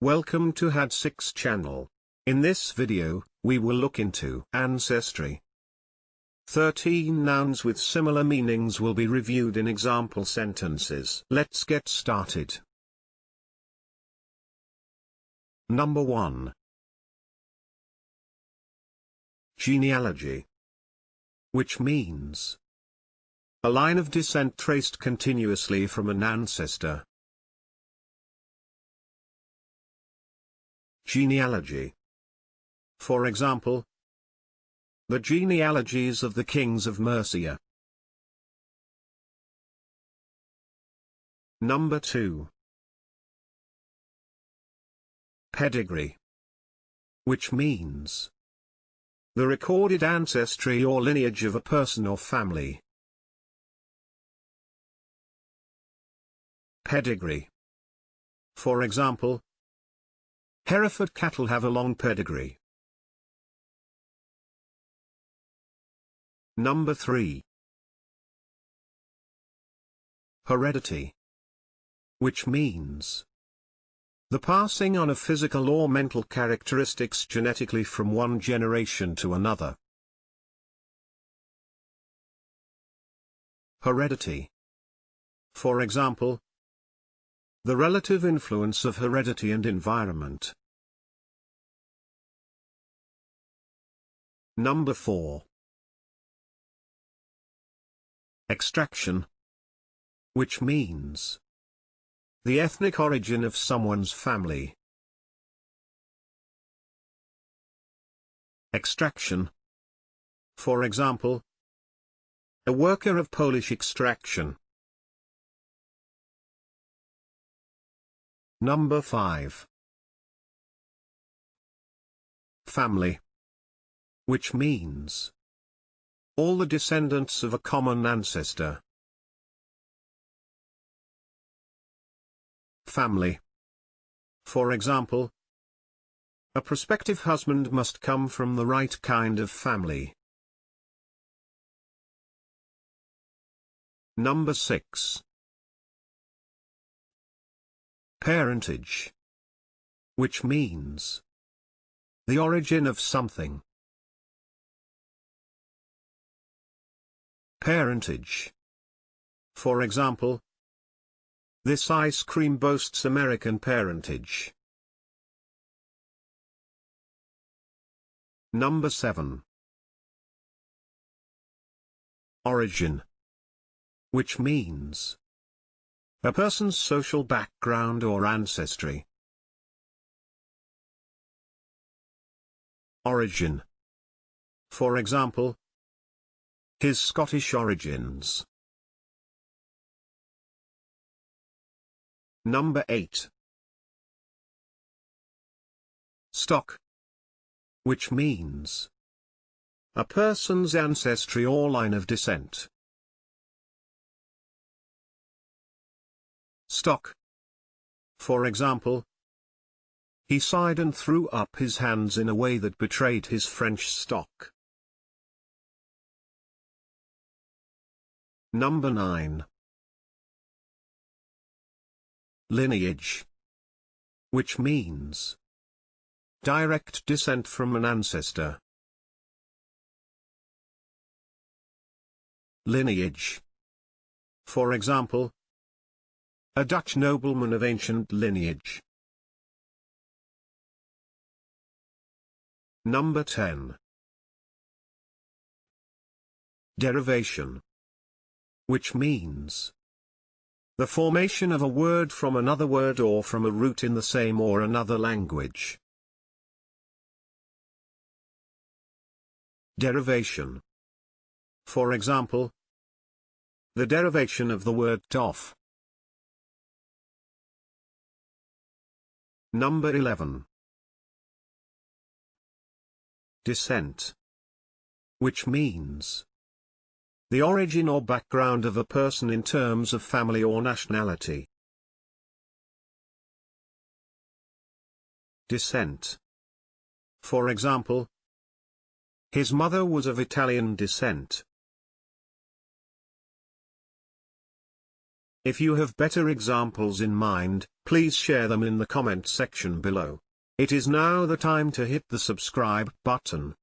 Welcome to Had6 channel. In this video, we will look into ancestry. 13 nouns with similar meanings will be reviewed in example sentences. Let's get started. Number 1. Genealogy. Which means a line of descent traced continuously from an ancestor. Genealogy. For example, the genealogies of the kings of Mercia. Number 2. Pedigree. Which means the recorded ancestry or lineage of a person or family. Pedigree. For example, Hereford cattle have a long pedigree. Number 3. Heredity. Which means the passing on of physical or mental characteristics genetically from one generation to another. Heredity. For example, the relative influence of heredity and environment. Number 4. Extraction. Which means the ethnic origin of someone's family. Extraction. For example, a worker of Polish extraction. Number 5. Family. Which means all the descendants of a common ancestor. Family. For example, a prospective husband must come from the right kind of family. Number 6. Parentage. Which means the origin of something. Parentage. For example, this ice cream boasts American parentage. Number 7. Origin. Which means a person's social background or ancestry. Origin. For example, his Scottish origins. Number 8. Stock. Which means a person's ancestry or line of descent. Stock. For example, he sighed and threw up his hands in a way that betrayed his French stock. Number 9. Lineage. Which means direct descent from an ancestor. Lineage. For example, a Dutch nobleman of ancient lineage. Number 10. Derivation. Which means the formation of a word from another word or from a root in the same or another language. Derivation. For example, the derivation of the word toff. Number 11. Descent. Which means the origin or background of a person in terms of family or nationality. Descent. For example, his mother was of Italian descent. If you have better examples in mind, please share them in the comment section below. It is now the time to hit the subscribe button.